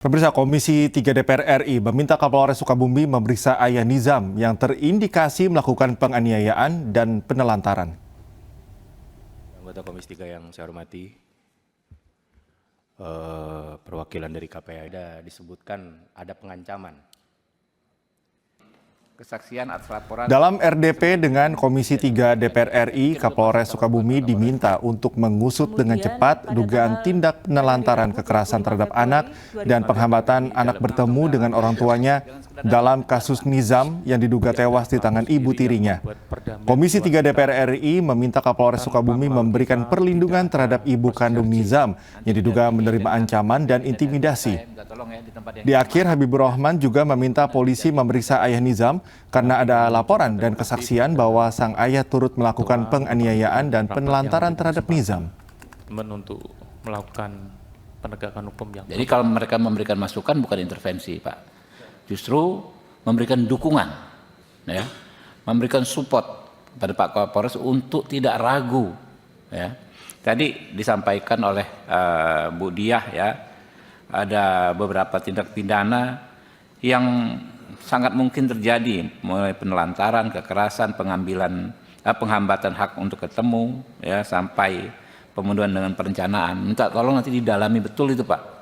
Pemirsa, Komisi 3 DPR RI meminta Kapolres Sukabumi memeriksa Ayah Nizam yang terindikasi melakukan penganiayaan dan penelantaran. Anggota Komisi 3 yang saya hormati, perwakilan dari KPI disebutkan ada pengancaman. Kesaksian atas laporan. Dalam RDP dengan Komisi 3 DPR RI, Kapolres Sukabumi diminta untuk mengusut dengan cepat dugaan tindak penelantaran kekerasan terhadap anak dan penghambatan anak bertemu dengan orang tuanya dalam kasus Nizam yang diduga tewas di tangan ibu tirinya. Komisi 3 DPR RI meminta Kapolres Sukabumi memberikan perlindungan terhadap ibu kandung Nizam yang diduga menerima ancaman dan intimidasi. Di akhir, Habibur Rahman juga meminta polisi memeriksa ayah Nizam karena ada laporan dan kesaksian bahwa sang ayah turut melakukan penganiayaan dan penelantaran terhadap Nizam. Untuk melakukan penegakan hukum yang. Jadi kalau mereka memberikan masukan bukan intervensi, Pak. Justru memberikan dukungan, ya, memberikan support pada Pak Kapolres untuk tidak ragu, ya. Tadi disampaikan oleh Bu Diah, ya, ada beberapa tindak pidana yang sangat mungkin terjadi, mulai penelantaran, kekerasan, penghambatan hak untuk ketemu, ya, sampai pembunuhan dengan perencanaan. Minta tolong nanti didalami betul itu, Pak.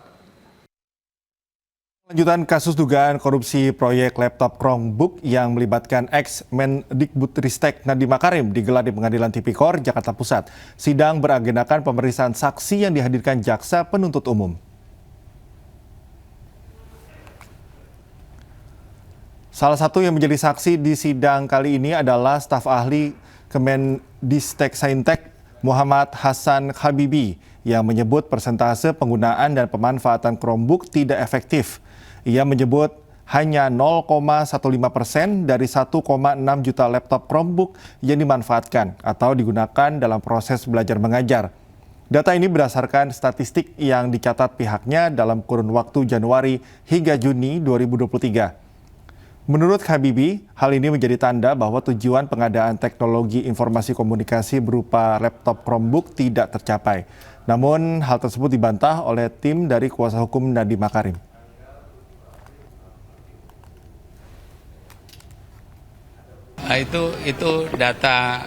Lanjutan kasus dugaan korupsi proyek laptop Chromebook yang melibatkan ex-Mendikbudristek Nadiem Makarim digelar di Pengadilan Tipikor, Jakarta Pusat. Sidang beragendakan pemeriksaan saksi yang dihadirkan jaksa penuntut umum. Salah satu yang menjadi saksi di sidang kali ini adalah staf ahli Kemendistek Saintek Muhammad Hasan Habibi yang menyebut persentase penggunaan dan pemanfaatan Chromebook tidak efektif. Ia menyebut hanya 0,15% dari 1,6 juta laptop Chromebook yang dimanfaatkan atau digunakan dalam proses belajar mengajar. Data ini berdasarkan statistik yang dicatat pihaknya dalam kurun waktu Januari hingga Juni 2023. Menurut Habibi, hal ini menjadi tanda bahwa tujuan pengadaan teknologi informasi komunikasi berupa laptop Chromebook tidak tercapai. Namun, hal tersebut dibantah oleh tim dari kuasa hukum Nadiem Makarim. Itu data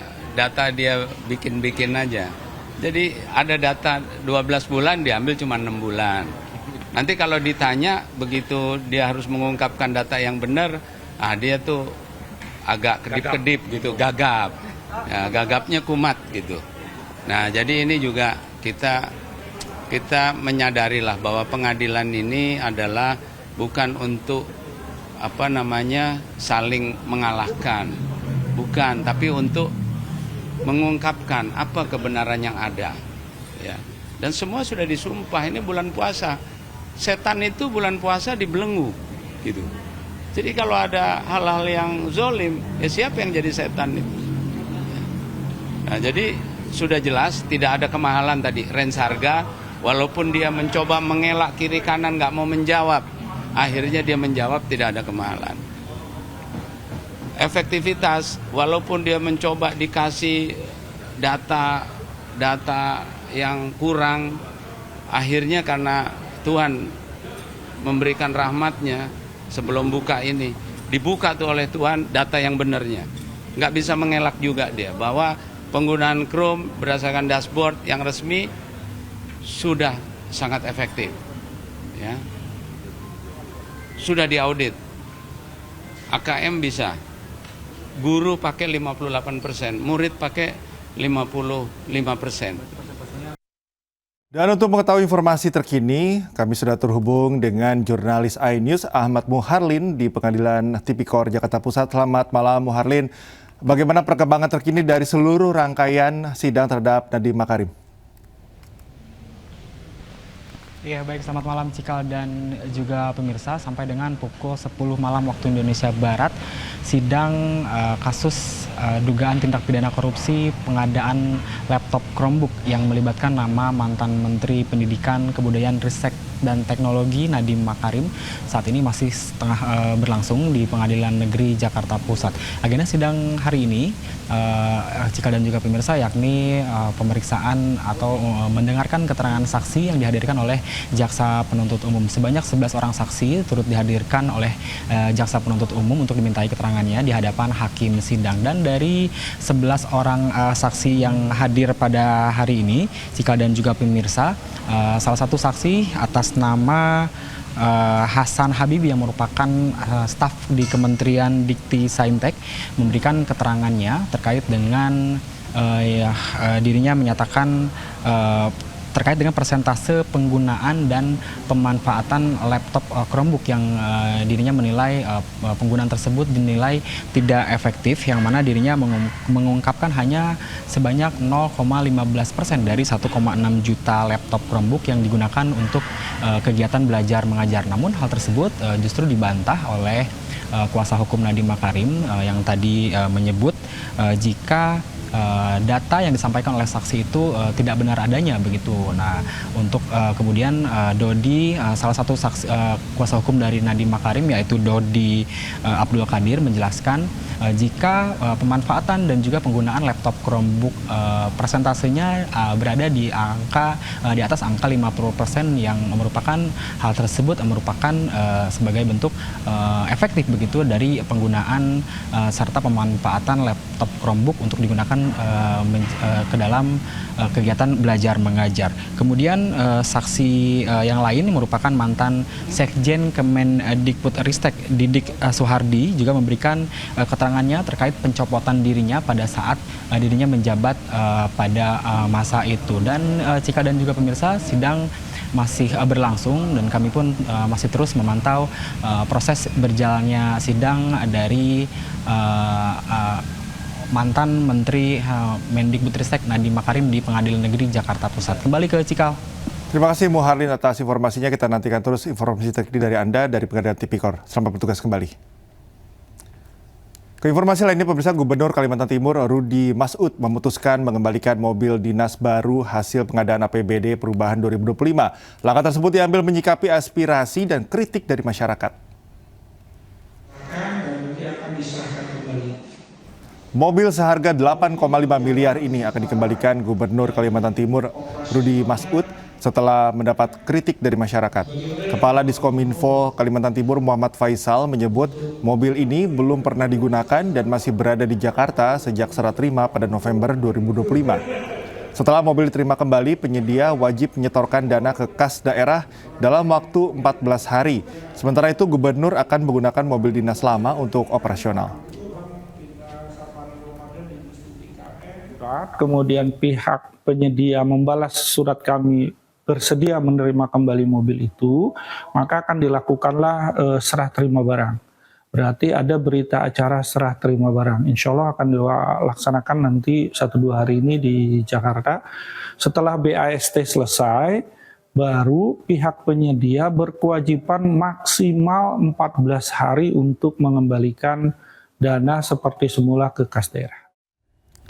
dia bikin aja. Jadi ada data 12 bulan diambil cuma 6 bulan. Nanti kalau ditanya begitu dia harus mengungkapkan data yang benar, dia tuh agak kedip-kedip gitu, gagap. Ya, gagapnya kumat gitu. Nah, jadi ini juga kita menyadarilah bahwa pengadilan ini adalah bukan untuk saling mengalahkan. Bukan, tapi untuk mengungkapkan apa kebenaran yang ada. Ya. Dan semua sudah disumpah, ini bulan puasa. Setan itu bulan puasa dibelenggu, gitu. Jadi kalau ada hal-hal yang zolim, ya siapa yang jadi setan itu? Nah, jadi sudah jelas tidak ada kemahalan tadi. Range harga, walaupun dia mencoba mengelak kiri kanan nggak mau menjawab, akhirnya dia menjawab tidak ada kemahalan. Efektivitas, walaupun dia mencoba dikasih data yang kurang, akhirnya karena Tuhan memberikan rahmatnya sebelum buka ini, dibuka tuh oleh Tuhan data yang benarnya. Nggak bisa mengelak juga dia bahwa penggunaan Chrome berdasarkan dashboard yang resmi sudah sangat efektif. Ya. Sudah diaudit. AKM bisa. Guru pakai 58%, murid pakai 55%. Dan untuk mengetahui informasi terkini, kami sudah terhubung dengan jurnalis iNews Ahmad Muharlin di Pengadilan Tipikor Jakarta Pusat. Selamat malam Muharlin. Bagaimana perkembangan terkini dari seluruh rangkaian sidang terhadap Nadiem Makarim? Ya, baik, selamat malam Cikal dan juga pemirsa. Sampai dengan pukul 10 malam waktu Indonesia Barat, sidang kasus dugaan tindak pidana korupsi pengadaan laptop Chromebook yang melibatkan nama mantan Menteri Pendidikan, Kebudayaan, Ristek dan Teknologi Nadiem Makarim saat ini masih tengah berlangsung di Pengadilan Negeri Jakarta Pusat. Agenda sidang hari ini, Cikal dan juga pemirsa, yakni pemeriksaan atau mendengarkan keterangan saksi yang dihadirkan oleh Jaksa Penuntut Umum. Sebanyak 11 orang saksi turut dihadirkan oleh Jaksa Penuntut Umum untuk dimintai keterangannya di hadapan hakim sidang. Dan dari 11 orang saksi yang hadir pada hari ini, Cikal dan juga pemirsa, salah satu saksi atas nama Hasan Habibie yang merupakan staf di Kementerian Dikti Saintek memberikan keterangannya terkait dengan dirinya menyatakan terkait dengan persentase penggunaan dan pemanfaatan laptop Chromebook yang dirinya menilai penggunaan tersebut dinilai tidak efektif, yang mana dirinya mengungkapkan hanya sebanyak 0,15% dari 1,6 juta laptop Chromebook yang digunakan untuk kegiatan belajar mengajar. Namun hal tersebut justru dibantah oleh kuasa hukum Nadiem Makarim yang tadi menyebut jika data yang disampaikan oleh saksi itu tidak benar adanya begitu. Nah, untuk kemudian Dodi, salah satu saksi, kuasa hukum dari Nadiem Makarim, yaitu Dodi Abdul Qadir, menjelaskan jika pemanfaatan dan juga penggunaan laptop Chromebook persentasenya berada di atas angka 50%, yang merupakan hal tersebut merupakan sebagai bentuk efektif begitu dari penggunaan serta pemanfaatan laptop Chromebook untuk digunakan ke dalam kegiatan belajar mengajar. Kemudian saksi yang lain merupakan mantan Sekjen Kemendikbudristek Didik Soehardi juga memberikan keterangannya terkait pencopotan dirinya pada saat dirinya menjabat pada masa itu. Dan Cika dan juga pemirsa, sidang masih berlangsung dan kami pun masih terus memantau proses berjalannya sidang dari mantan Menteri Mendikbudristek Nadiem Makarim di Pengadilan Negeri Jakarta Pusat. Kembali ke Cikal. Terima kasih Muharlin atas informasinya. Kita nantikan terus informasi terkini dari Anda dari Pengadilan Tipikor. Selamat bertugas kembali. Ke informasi lainnya, pemirsa, Gubernur Kalimantan Timur Rudy Masud memutuskan mengembalikan mobil dinas baru hasil pengadaan APBD perubahan 2025. Langkah tersebut diambil menyikapi aspirasi dan kritik dari masyarakat. Mobil seharga 8,5 miliar ini akan dikembalikan Gubernur Kalimantan Timur Rudy Masud setelah mendapat kritik dari masyarakat. Kepala Diskominfo Kalimantan Timur Muhammad Faisal menyebut mobil ini belum pernah digunakan dan masih berada di Jakarta sejak serah terima pada November 2025. Setelah mobil diterima kembali, penyedia wajib menyetorkan dana ke kas daerah dalam waktu 14 hari. Sementara itu, Gubernur akan menggunakan mobil dinas lama untuk operasional. Kemudian pihak penyedia membalas surat kami bersedia menerima kembali mobil itu, maka akan dilakukanlah serah terima barang. Berarti ada berita acara serah terima barang. Insya Allah akan dilaksanakan nanti 1-2 hari ini di Jakarta. Setelah BAST selesai, baru pihak penyedia berkewajiban maksimal 14 hari untuk mengembalikan dana seperti semula ke kas daerah.